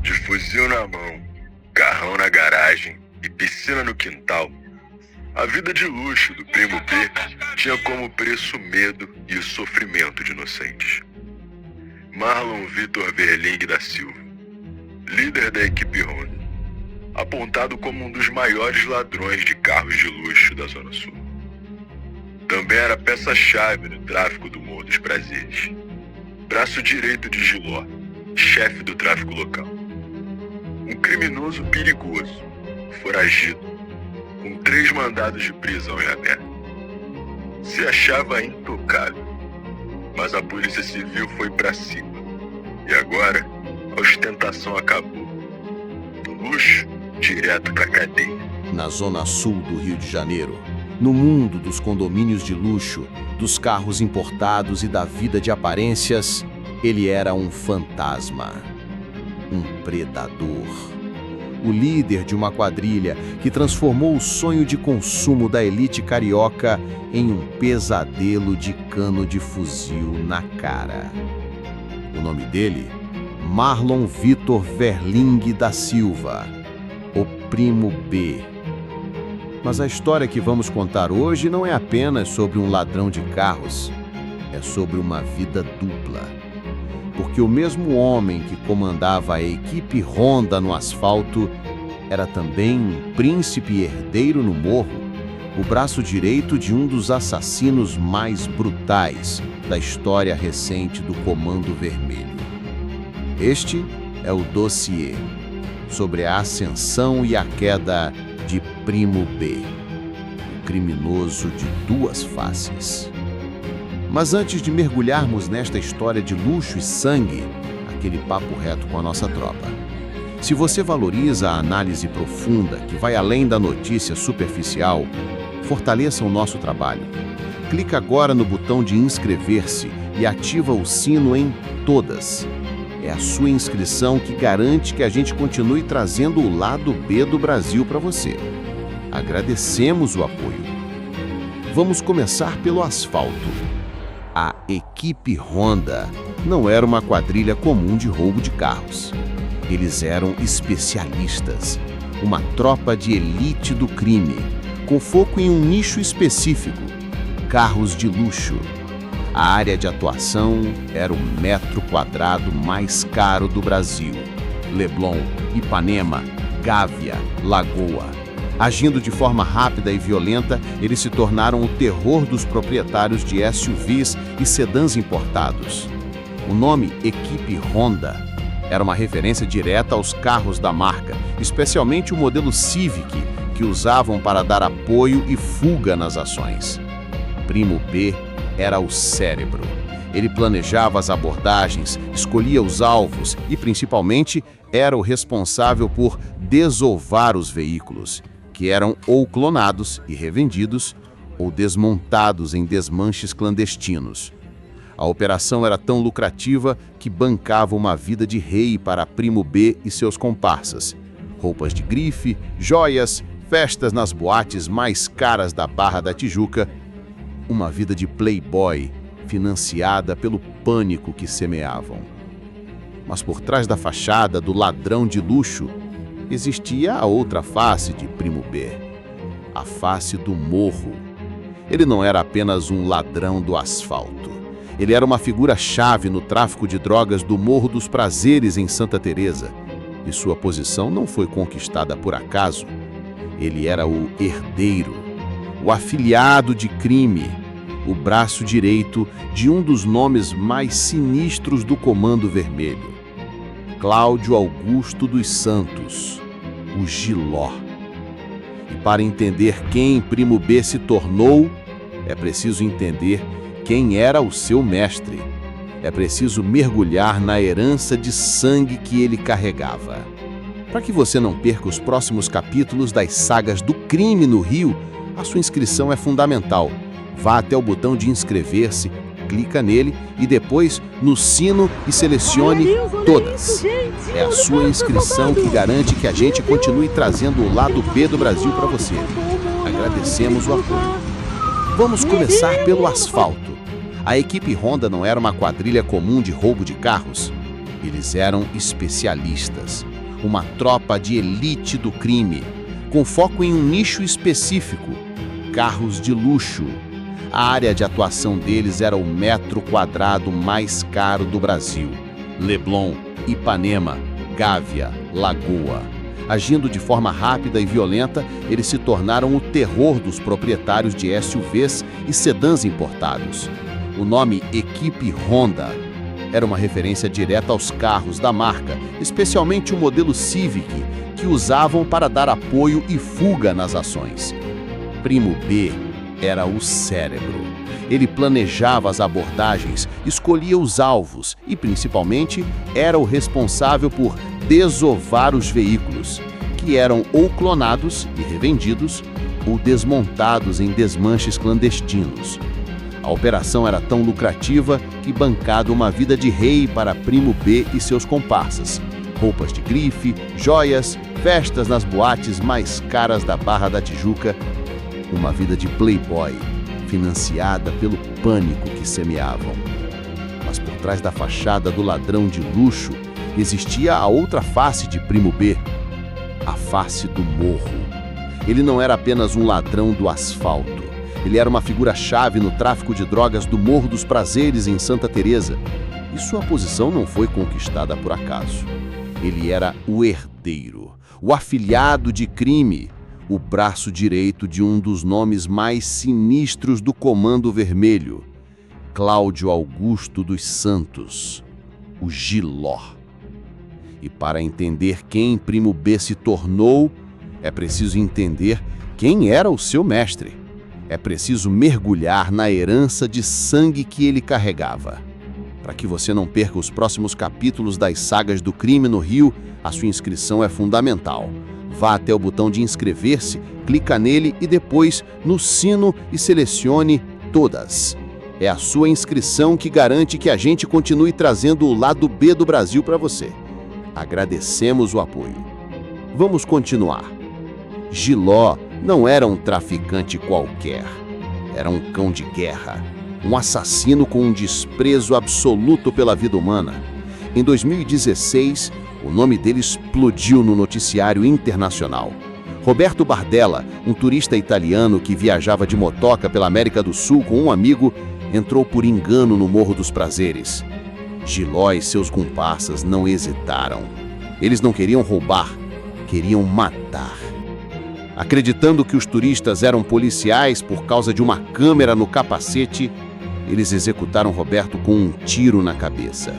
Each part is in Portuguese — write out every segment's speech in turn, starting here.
De fuzil na mão, carrão na garagem e piscina no quintal, a vida de luxo do Primo B tinha como preço o medo e o sofrimento de inocentes. Marlon Vitor Verling da Silva, líder da equipe Honda, apontado como um dos maiores ladrões de carros de luxo da Zona Sul. Também era peça-chave no tráfico do Morro dos Prazeres. Braço direito de Giló, chefe do tráfico local. Um criminoso perigoso, foragido, com 3 mandados de prisão em aberto. Se achava intocável, mas a Polícia Civil foi pra cima. E agora, a ostentação acabou. Do luxo, direto pra cadeia. Na zona sul do Rio de Janeiro, no mundo dos condomínios de luxo, dos carros importados e da vida de aparências, ele era um fantasma, um predador. O líder de uma quadrilha que transformou o sonho de consumo da elite carioca em um pesadelo de cano de fuzil na cara. O nome dele? Marlon Vitor Verling da Silva, o Primo B. Mas a história que vamos contar hoje não é apenas sobre um ladrão de carros, é sobre uma vida dupla. Porque o mesmo homem que comandava a equipe Honda no asfalto era também um príncipe herdeiro no morro, o braço direito de um dos assassinos mais brutais da história recente do Comando Vermelho. Este é o dossiê sobre a ascensão e a queda de Primo B, o criminoso de 2 faces. Mas antes de mergulharmos nesta história de luxo e sangue, aquele papo reto com a nossa tropa. Se você valoriza a análise profunda que vai além da notícia superficial, fortaleça o nosso trabalho. Clica agora no botão de inscrever-se e ativa o sino em todas. É a sua inscrição que garante que a gente continue trazendo o lado B do Brasil para você. Agradecemos o apoio. Vamos começar pelo asfalto. A equipe Honda não era uma quadrilha comum de roubo de carros. Eles eram especialistas, uma tropa de elite do crime, com foco em um nicho específico: carros de luxo. A área de atuação era o metro quadrado mais caro do Brasil: Leblon, Ipanema, Gávea, Lagoa. Agindo de forma rápida e violenta, eles se tornaram o terror dos proprietários de SUVs e sedãs importados. O nome Equipe Honda era uma referência direta aos carros da marca, especialmente o modelo Civic, que usavam para dar apoio e fuga nas ações. Primo B era o cérebro. Ele planejava as abordagens, escolhia os alvos e, principalmente, era o responsável por desovar os veículos, que eram ou clonados e revendidos, ou desmontados em desmanches clandestinos. A operação era tão lucrativa que bancava uma vida de rei para Primo B e seus comparsas. Roupas de grife, joias, festas nas boates mais caras da Barra da Tijuca. Uma vida de playboy, financiada pelo pânico que semeavam. Mas por trás da fachada do ladrão de luxo, existia a outra face de Primo B, a face do morro. Ele não era apenas um ladrão do asfalto. Ele era uma figura-chave no tráfico de drogas do Morro dos Prazeres em Santa Teresa. E sua posição não foi conquistada por acaso. Ele era o herdeiro, o afilhado de crime, o braço direito de um dos nomes mais sinistros do Comando Vermelho: Cláudio Augusto dos Santos, o Giló. E para entender quem Primo B se tornou, é preciso entender quem era o seu mestre. É preciso mergulhar na herança de sangue que ele carregava. Para que você não perca os próximos capítulos das sagas do crime no Rio, a sua inscrição é fundamental. Vá até o botão de inscrever-se, clica nele e depois no sino e selecione todas. É a sua inscrição que garante que a gente continue trazendo o lado B do Brasil para você. Agradecemos o apoio. Vamos começar pelo asfalto. A equipe Honda não era uma quadrilha comum de roubo de carros. Eles eram especialistas, uma tropa de elite do crime, com foco em um nicho específico: carros de luxo. A área de atuação deles era o metro quadrado mais caro do Brasil: Leblon, Ipanema, Gávea, Lagoa. Agindo de forma rápida e violenta, eles se tornaram o terror dos proprietários de SUVs e sedãs importados. O nome Equipe Honda era uma referência direta aos carros da marca, especialmente o modelo Civic, que usavam para dar apoio e fuga nas ações. Primo B era o cérebro. Ele planejava as abordagens, escolhia os alvos e, principalmente, era o responsável por desovar os veículos, que eram ou clonados e revendidos ou desmontados em desmanches clandestinos. A operação era tão lucrativa que bancava uma vida de rei para Primo B e seus comparsas. Roupas de grife, joias, festas nas boates mais caras da Barra da Tijuca. Uma vida de playboy, financiada pelo pânico que semeavam. Mas por trás da fachada do ladrão de luxo, existia a outra face de Primo B, a face do morro. Ele não era apenas um ladrão do asfalto. Ele era uma figura-chave no tráfico de drogas do Morro dos Prazeres, em Santa Teresa. E sua posição não foi conquistada por acaso. Ele era o herdeiro, o afilhado de crime, o braço direito de um dos nomes mais sinistros do Comando Vermelho, Cláudio Augusto dos Santos, o Giló. E para entender quem Primo B se tornou, é preciso entender quem era o seu mestre. É preciso mergulhar na herança de sangue que ele carregava. Para que você não perca os próximos capítulos das sagas do crime no Rio, a sua inscrição é fundamental. Vá até o botão de inscrever-se, clica nele e depois no sino e selecione todas. É a sua inscrição que garante que a gente continue trazendo o lado B do Brasil para você. Agradecemos o apoio. Vamos continuar. Giló não era um traficante qualquer. Era um cão de guerra, um assassino com um desprezo absoluto pela vida humana. Em 2016, o nome dele explodiu no noticiário internacional. Roberto Bardella, um turista italiano que viajava de motoca pela América do Sul com um amigo, entrou por engano no Morro dos Prazeres. Giló e seus comparsas não hesitaram. Eles não queriam roubar, queriam matar. Acreditando que os turistas eram policiais por causa de uma câmera no capacete, eles executaram Roberto com um tiro na cabeça.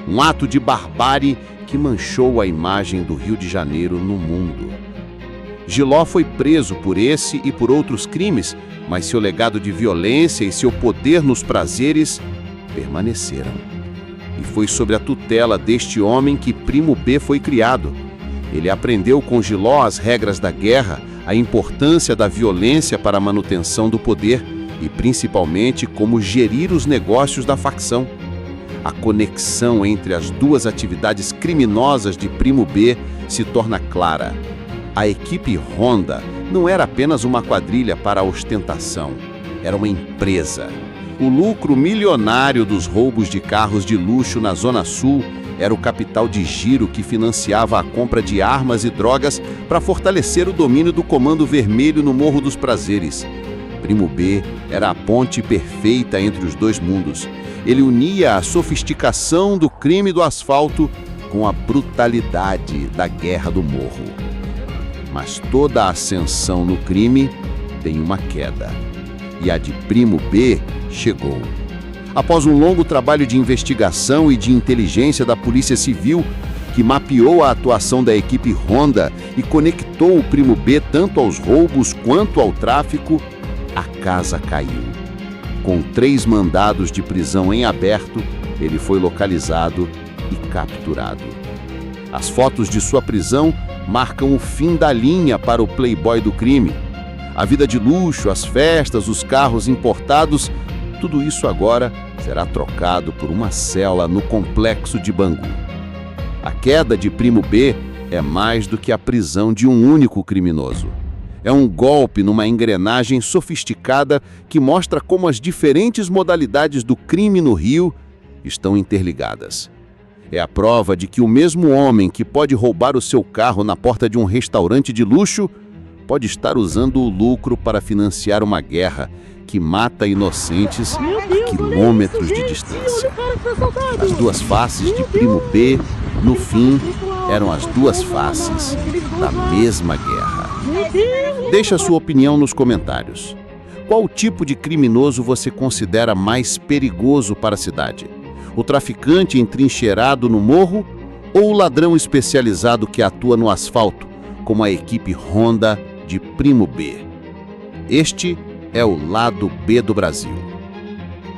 Um ato de barbárie que manchou a imagem do Rio de Janeiro no mundo. Giló foi preso por esse e por outros crimes, mas seu legado de violência e seu poder nos prazeres permaneceram. E foi sob a tutela deste homem que Primo B foi criado. Ele aprendeu com Giló as regras da guerra, a importância da violência para a manutenção do poder e, principalmente, como gerir os negócios da facção. A conexão entre as duas atividades criminosas de Primo B se torna clara. A equipe Honda não era apenas uma quadrilha para a ostentação, era uma empresa. O lucro milionário dos roubos de carros de luxo na Zona Sul era o capital de giro que financiava a compra de armas e drogas para fortalecer o domínio do Comando Vermelho no Morro dos Prazeres. Primo B era a ponte perfeita entre os dois mundos. Ele unia a sofisticação do crime do asfalto com a brutalidade da guerra do morro. Mas toda ascensão no crime tem uma queda. E a de Primo B chegou. Após um longo trabalho de investigação e de inteligência da Polícia Civil, que mapeou a atuação da equipe Honda e conectou o Primo B tanto aos roubos quanto ao tráfico, a casa caiu. Com 3 mandados de prisão em aberto, ele foi localizado e capturado. As fotos de sua prisão marcam o fim da linha para o playboy do crime. A vida de luxo, as festas, os carros importados, tudo isso agora será trocado por uma cela no complexo de Bangu. A queda de Primo B é mais do que a prisão de um único criminoso. É um golpe numa engrenagem sofisticada que mostra como as diferentes modalidades do crime no Rio estão interligadas. É a prova de que o mesmo homem que pode roubar o seu carro na porta de um restaurante de luxo pode estar usando o lucro para financiar uma guerra que mata inocentes a quilômetros de distância. As duas faces de Primo B, no fim, eram as duas faces da mesma guerra. Deixe a sua opinião nos comentários. Qual tipo de criminoso você considera mais perigoso para a cidade? O traficante entrincheirado no morro ou o ladrão especializado que atua no asfalto, como a equipe Honda de Primo B? Este é o lado B do Brasil.